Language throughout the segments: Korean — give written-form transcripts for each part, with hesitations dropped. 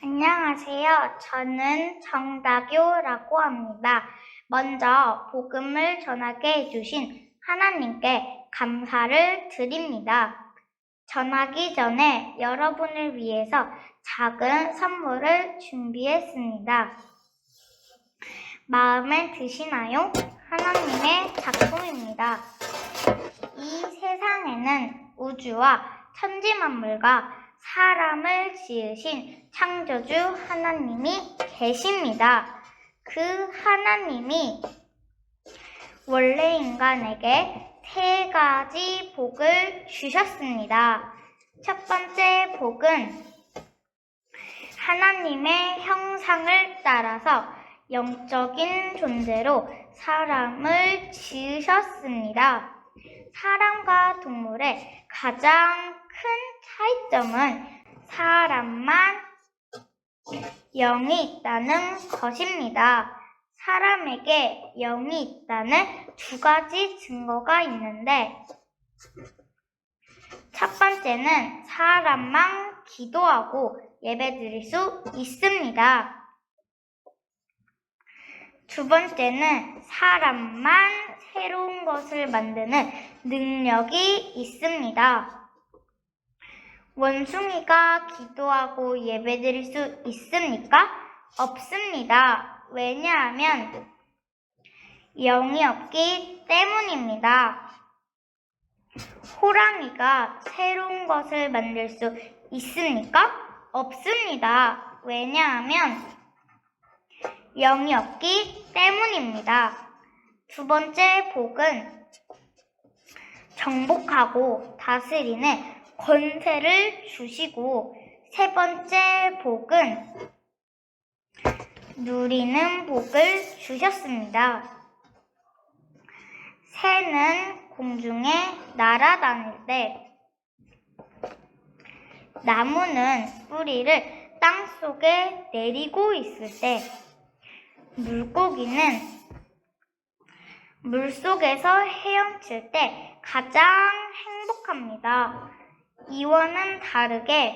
안녕하세요. 저는 정다교라고 합니다. 먼저 복음을 전하게 해주신 하나님께 감사를 드립니다. 전하기 전에 여러분을 위해서 작은 선물을 준비했습니다. 마음에 드시나요? 하나님의 작품입니다. 이 세상에는 우주와 천지만물과 사람을 지으신 창조주 하나님이 계십니다. 그 하나님이 원래 인간에게 세 가지 복을 주셨습니다. 첫 번째 복은 하나님의 형상을 따라서 영적인 존재로 사람을 지으셨습니다. 사람과 동물의 가장 큰 차이점은 사람만 영이 있다는 것입니다. 사람에게 영이 있다는 두 가지 증거가 있는데, 첫 번째는 사람만 기도하고 예배드릴 수 있습니다. 두 번째는 사람만 새로운 것을 만드는 능력이 있습니다. 원숭이가 기도하고 예배드릴 수 있습니까? 없습니다. 왜냐하면 영이 없기 때문입니다. 호랑이가 새로운 것을 만들 수 있습니까? 없습니다. 왜냐하면 영이 없기 때문입니다. 두 번째 복은 정복하고 다스리는 권세를 주시고, 세 번째 복은 누리는 복을 주셨습니다. 새는 공중에 날아다닐 때, 나무는 뿌리를 땅속에 내리고 있을 때, 물고기는 물속에서 헤엄칠 때 가장 행복합니다. 이와는 다르게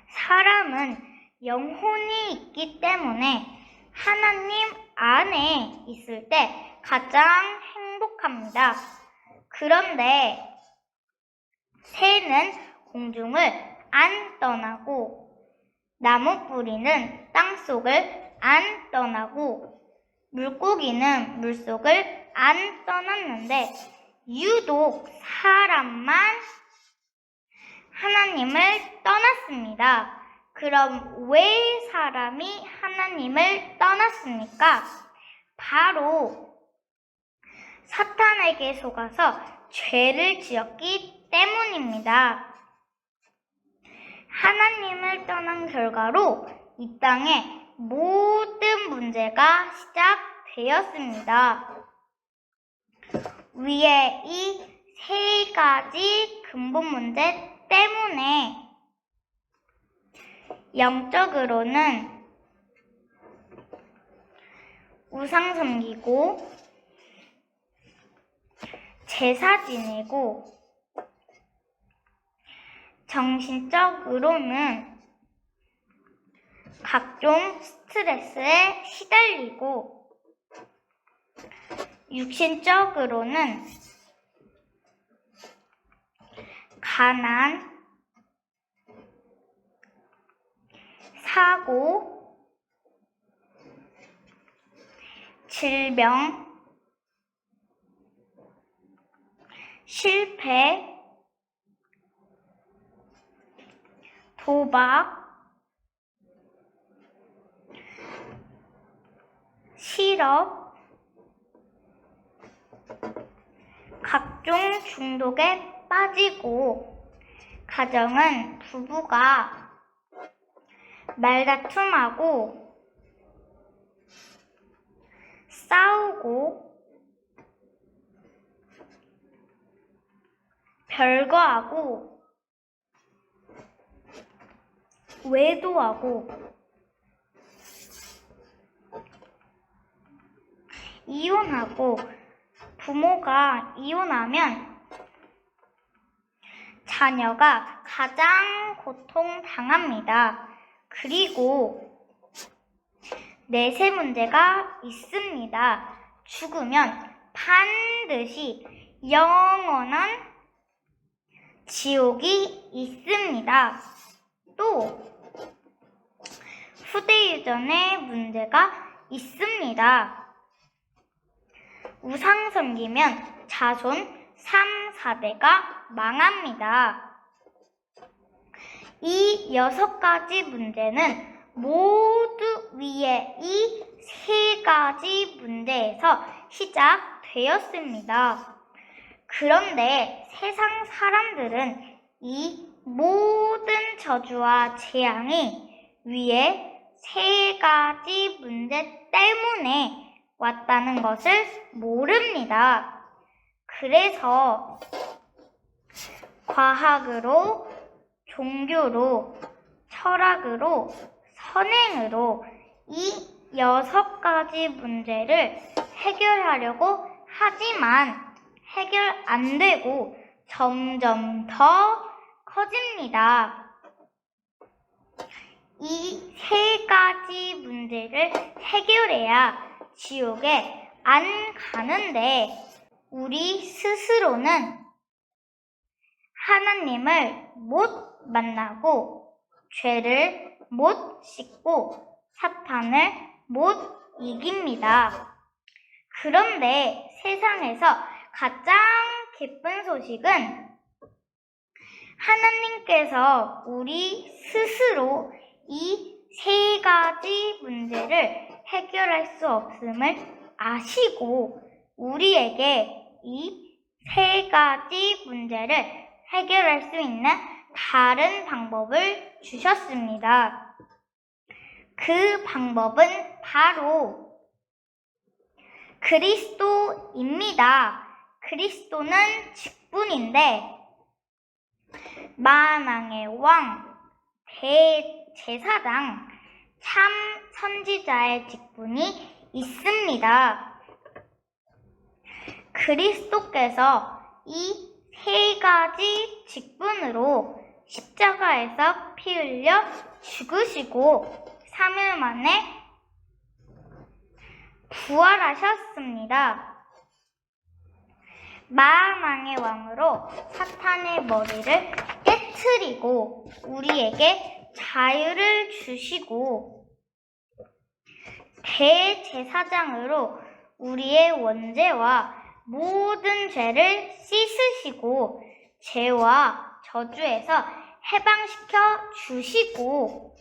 사람은 영혼이 있기 때문에 하나님 안에 있을 때 가장 행복합니다. 그런데 새는 공중을 안 떠나고, 나무 뿌리는 땅속을 안 떠나고, 물고기는 물속을 안 떠났는데 유독 사람만 하나님을 떠났습니다. 그럼 왜 사람이 하나님을 떠났습니까? 바로 사탄에게 속아서 죄를 지었기 때문입니다. 하나님을 떠난 결과로 이 땅에 모든 문제가 시작되었습니다. 위에 이 세 가지 근본 문제 때문에 영적으로는 우상 섬기고 제사 지내고, 정신적으로는 각종 스트레스에 시달리고, 육신적으로는 가난, 사고, 질병, 실패, 도박, 실업, 각종 중독에 빠지고, 가정은 부부가 말다툼하고 싸우고 별거하고 외도하고 이혼하고, 부모가 이혼하면 자녀가 가장 고통당합니다. 그리고 넷의 문제가 있습니다. 죽으면 반드시 영원한 지옥이 있습니다. 또 후대유전의 문제가 있습니다. 우상 섬기면 자손 3, 4대가 망합니다. 이 6가지 문제는 모두 위에 이 3가지 문제에서 시작되었습니다. 그런데 세상 사람들은 이 모든 저주와 재앙이 위에 3가지 문제 때문에 왔다는 것을 모릅니다. 그래서 과학으로, 종교로, 철학으로, 선행으로 이 6가지 문제를 해결하려고 하지만 해결 안 되고 점점 더 커집니다. 이 3가지 문제를 해결해야 지옥에 안 가는데 우리 스스로는 하나님을 못 만나고 죄를 못 씻고 사탄을 못 이깁니다. 그런데 세상에서 가장 기쁜 소식은 하나님께서 우리 스스로 이 3가지 문제를 해결할 수 없음을 아시고 우리에게 이 3가지 문제를 해결할 수 있는 다른 방법을 주셨습니다. 그 방법은 바로 그리스도입니다. 그리스도는 직분인데 만왕의 왕, 대제사장, 참 선지자의 직분이 있습니다. 그리스도께서 이 3가지 직분으로 십자가에서 피 흘려 죽으시고 3일 만에 부활하셨습니다. 만왕의 왕으로 사탄의 머리를 깨트리고 우리에게 자유를 주시고 대제사장으로 우리의 원죄와 모든 죄를 씻으시고 죄와 저주에서 해방시켜 주시고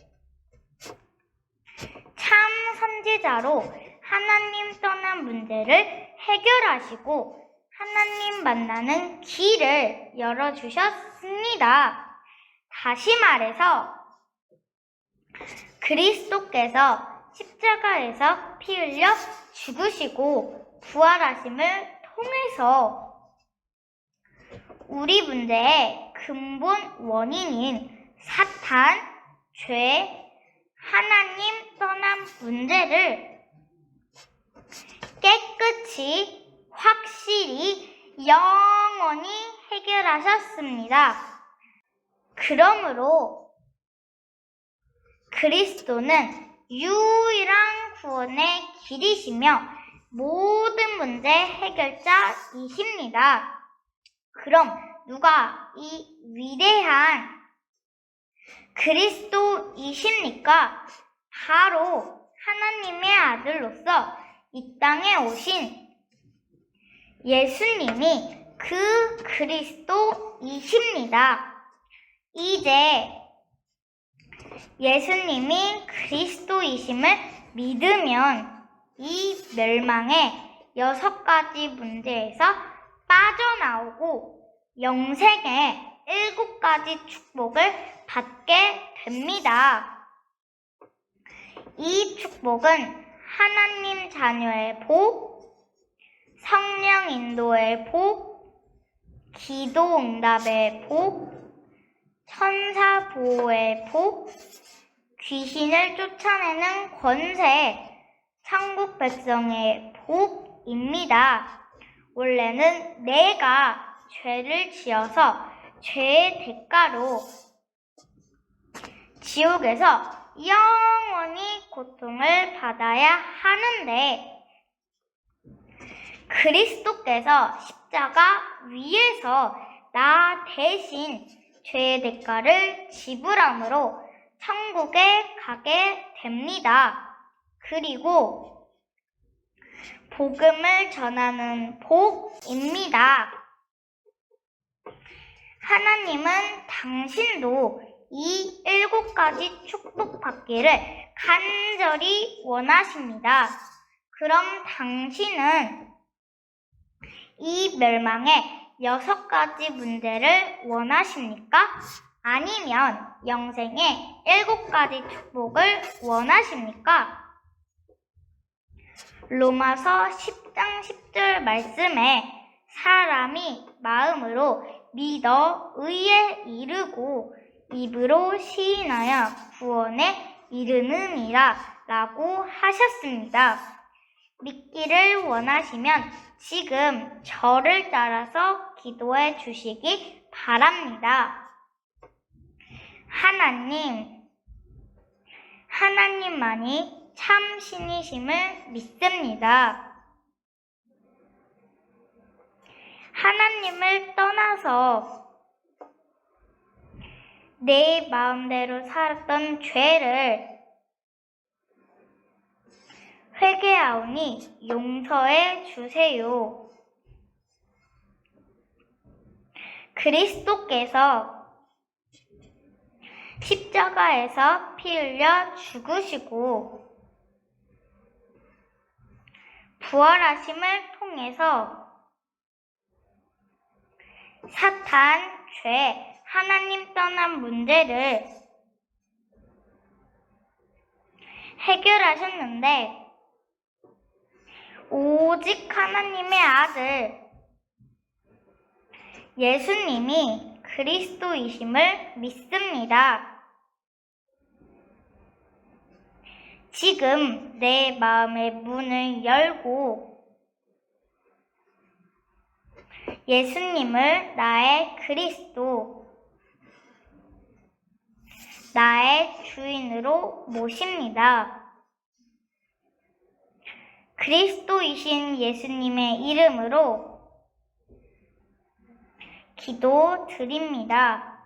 참 선지자로 하나님 떠난 문제를 해결하시고 하나님 만나는 길을 열어주셨습니다. 다시 말해서 그리스도께서 십자가에서 피 흘려 죽으시고 부활하심을 통해서 우리 문제의 근본 원인인 사탄, 죄, 하나님 떠난 문제를 깨끗이 확실히 영원히 해결하셨습니다. 그러므로 그리스도는 유일한 구원의 길이시며 모든 문제 해결자이십니다. 그럼 누가 이 위대한 그리스도이십니까? 바로 하나님의 아들로서 이 땅에 오신 예수님이 그 그리스도이십니다. 이제 예수님이 그리스도이심을 믿으면 이 멸망의 6가지 문제에서 빠져나오고 영생의 7가지 축복을 받게 됩니다. 이 축복은 하나님 자녀의 복, 성령 인도의 복, 기도 응답의 복, 천사 보호의 복, 귀신을 쫓아내는 권세, 천국 백성의 복입니다. 원래는 내가 죄를 지어서 죄의 대가로 지옥에서 영원히 고통을 받아야 하는데 그리스도께서 십자가 위에서 나 대신 죄의 대가를 지불함으로 천국에 가게 됩니다. 그리고 복음을 전하는 복입니다. 하나님은 당신도 이 7가지 축복받기를 간절히 원하십니다. 그럼 당신은 이 멸망의 6가지 문제를 원하십니까? 아니면 영생의 7가지 축복을 원하십니까? 로마서 10장 10절 말씀에 사람이 마음으로 믿어 의에 이르고 입으로 시인하여 구원에 이르느니라 라고 하셨습니다. 믿기를 원하시면 지금 저를 따라서 기도해 주시기 바랍니다. 하나님만이 참 신이심을 믿습니다. 하나님을 떠나서 내 마음대로 살았던 죄를 회개하오니 용서해 주세요. 그리스도께서 십자가에서 피 흘려 죽으시고 부활하심을 통해서 사탄, 죄, 하나님 떠난 문제를 해결하셨는데 오직 하나님의 아들 예수님이 그리스도이심을 믿습니다. 지금 내 마음의 문을 열고 예수님을 나의 그리스도, 나의 주인으로 모십니다. 그리스도이신 예수님의 이름으로 기도드립니다.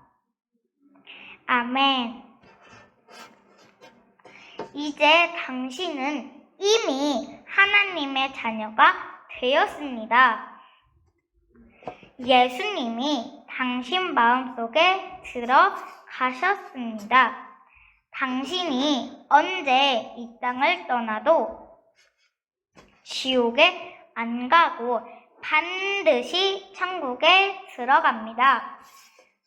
아멘. 이제 당신은 이미 하나님의 자녀가 되었습니다. 예수님이 당신 마음속에 들어가셨습니다. 당신이 언제 이 땅을 떠나도 지옥에 안 가고 반드시 천국에 들어갑니다.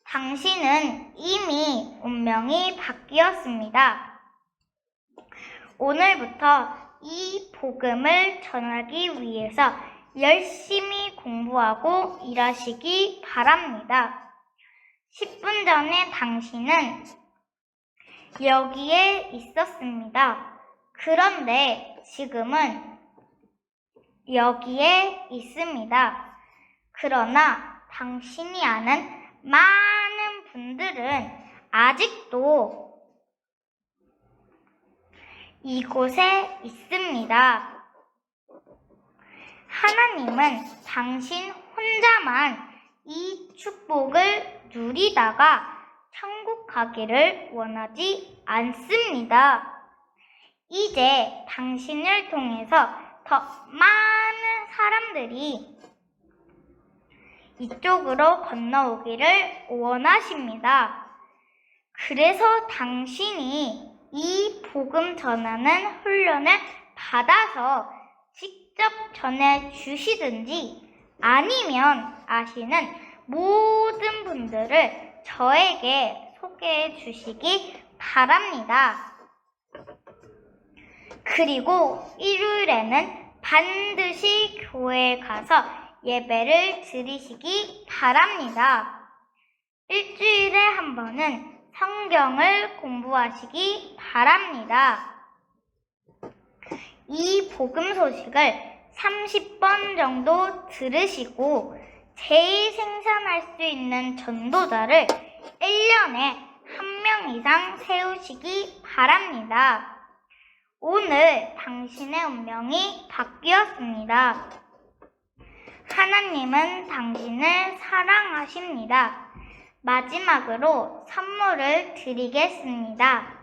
당신은 이미 운명이 바뀌었습니다. 오늘부터 이 복음을 전하기 위해서 열심히 공부하고 일하시기 바랍니다. 10분 전에 당신은 여기에 있었습니다. 그런데 지금은 여기에 있습니다. 그러나 당신이 아는 많은 분들은 아직도 이곳에 있습니다. 하나님은 당신 혼자만 이 축복을 누리다가 천국 가기를 원하지 않습니다. 이제 당신을 통해서 더 많은 사람들이 이쪽으로 건너오기를 원하십니다. 그래서 당신이 이 복음 전하는 훈련을 받아서 직접 전해주시든지 아니면 아시는 모든 분들을 저에게 소개해 주시기 바랍니다. 그리고 일요일에는 반드시 교회에 가서 예배를 드리시기 바랍니다. 일주일에 한 번은 성경을 공부하시기 바랍니다. 이 복음 소식을 30번 정도 들으시고 제일 생산할 수 있는 전도자를 1년에 한 명 이상 세우시기 바랍니다. 오늘 당신의 운명이 바뀌었습니다. 하나님은 당신을 사랑하십니다. 마지막으로 선물을 드리겠습니다.